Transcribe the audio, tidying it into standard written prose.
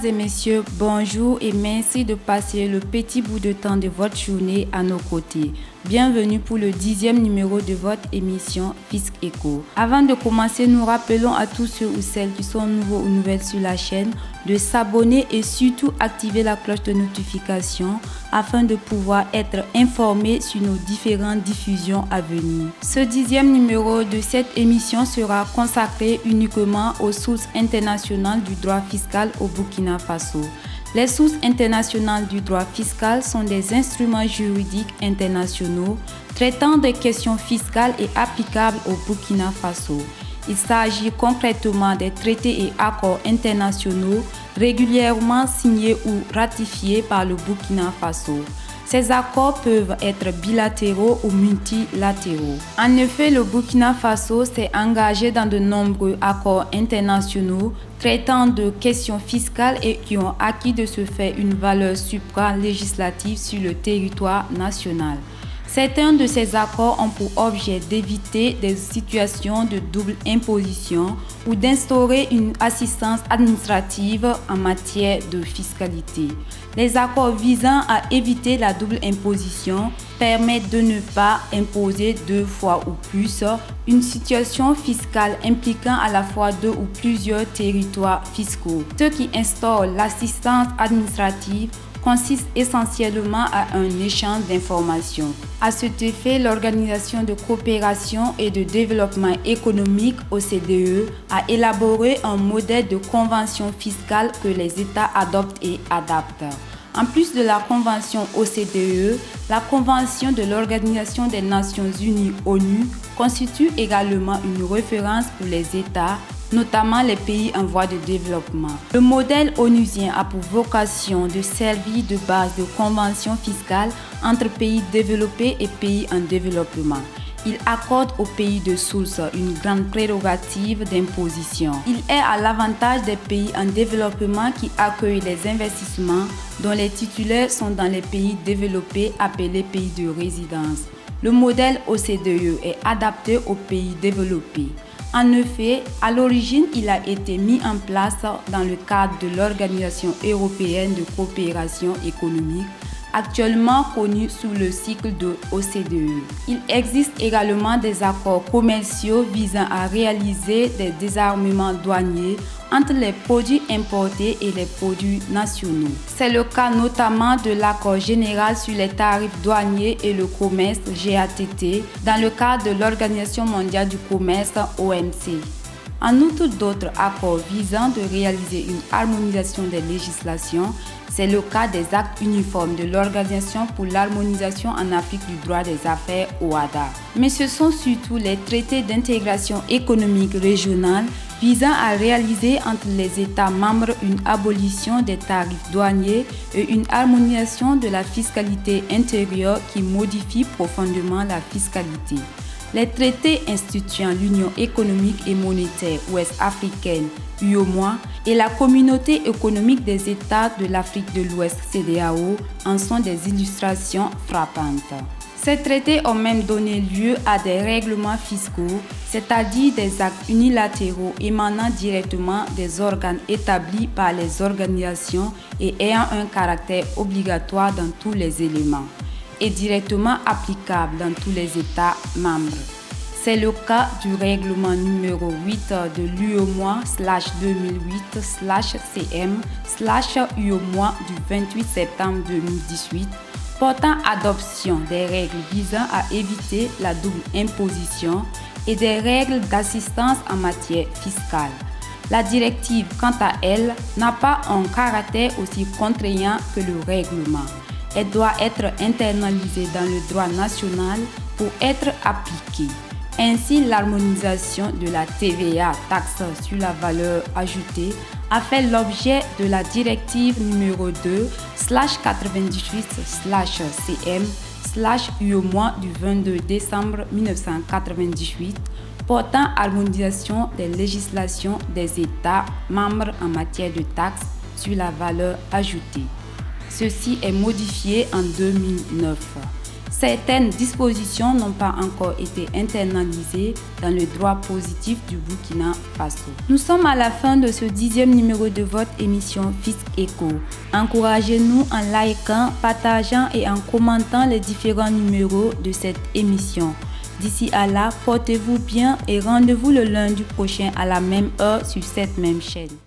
Mesdames et messieurs, bonjour et merci de passer le petit bout de temps de votre journée à nos côtés. Bienvenue pour le 10e numéro de votre émission Fisc Eco. Avant de commencer, nous rappelons à tous ceux ou celles qui sont nouveaux ou nouvelles sur la chaîne de s'abonner et surtout activer la cloche de notification afin de pouvoir être informés sur nos différentes diffusions à venir. Ce 10e numéro de cette émission sera consacré uniquement aux sources internationales du droit fiscal au Burkina Faso. Les sources internationales du droit fiscal sont des instruments juridiques internationaux traitant des questions fiscales et applicables au Burkina Faso. Il s'agit concrètement des traités et accords internationaux régulièrement signés ou ratifiés par le Burkina Faso. Ces accords peuvent être bilatéraux ou multilatéraux. En effet, le Burkina Faso s'est engagé dans de nombreux accords internationaux traitant de questions fiscales et qui ont acquis de ce fait une valeur supra-législative sur le territoire national. Certains de ces accords ont pour objet d'éviter des situations de double imposition ou d'instaurer une assistance administrative en matière de fiscalité. Les accords visant à éviter la double imposition permettent de ne pas imposer deux fois ou plus une situation fiscale impliquant à la fois deux ou plusieurs territoires fiscaux. Ce qui instaure l'assistance administrative consiste essentiellement à un échange d'informations. À cet effet, l'Organisation de coopération et de développement économique OCDE a élaboré un modèle de convention fiscale que les États adoptent et adaptent. En plus de la convention OCDE, la convention de l'Organisation des Nations Unies ONU constitue également une référence pour les États, notamment les pays en voie de développement. Le modèle onusien a pour vocation de servir de base de convention fiscale entre pays développés et pays en développement. Il accorde aux pays de source une grande prérogative d'imposition. Il est à l'avantage des pays en développement qui accueillent les investissements dont les titulaires sont dans les pays développés appelés pays de résidence. Le modèle OCDE est adapté aux pays développés. En effet, à l'origine, il a été mis en place dans le cadre de l'Organisation européenne de coopération économique, actuellement connue sous le cycle de OCDE. Il existe également des accords commerciaux visant à réaliser des désarmements douaniers entre les produits importés et les produits nationaux. C'est le cas notamment de l'accord général sur les tarifs douaniers et le commerce GATT dans le cadre de l'Organisation mondiale du commerce OMC. En outre, d'autres accords visant de réaliser une harmonisation des législations, c'est le cas des actes uniformes de l'Organisation pour l'harmonisation en Afrique du droit des affaires OHADA. Mais ce sont surtout les traités d'intégration économique régionale visant à réaliser entre les États membres une abolition des tarifs douaniers et une harmonisation de la fiscalité intérieure qui modifie profondément la fiscalité. Les traités instituant l'Union économique et monétaire ouest-africaine, UEMOA, et la Communauté économique des États de l'Afrique de l'Ouest, CEDEAO, en sont des illustrations frappantes. Ces traités ont même donné lieu à des règlements fiscaux, c'est-à-dire des actes unilatéraux émanant directement des organes établis par les organisations et ayant un caractère obligatoire dans tous les éléments et directement applicable dans tous les États membres. C'est le cas du règlement numéro 8 de l'UEMOA/2008/CM/UEMOA du 28 septembre 2018 portant adoption des règles visant à éviter la double imposition et des règles d'assistance en matière fiscale. La directive, quant à elle, n'a pas un caractère aussi contraignant que le règlement. Elle doit être internalisée dans le droit national pour être appliquée. Ainsi, l'harmonisation de la TVA, taxe sur la valeur ajoutée, a fait l'objet de la directive numéro 2/98/CM/UEMOA du 22 décembre 1998 portant harmonisation des législations des États membres en matière de taxes sur la valeur ajoutée. Ceci est modifié en 2009. certaines dispositions n'ont pas encore été internalisées dans le droit positif du Burkina Faso. Nous sommes à la fin de ce 10e numéro de votre émission Fisc Eco. Encouragez-nous en likant, partageant et en commentant les différents numéros de cette émission. D'ici à là, portez-vous bien et rendez-vous le lundi prochain à la même heure sur cette même chaîne.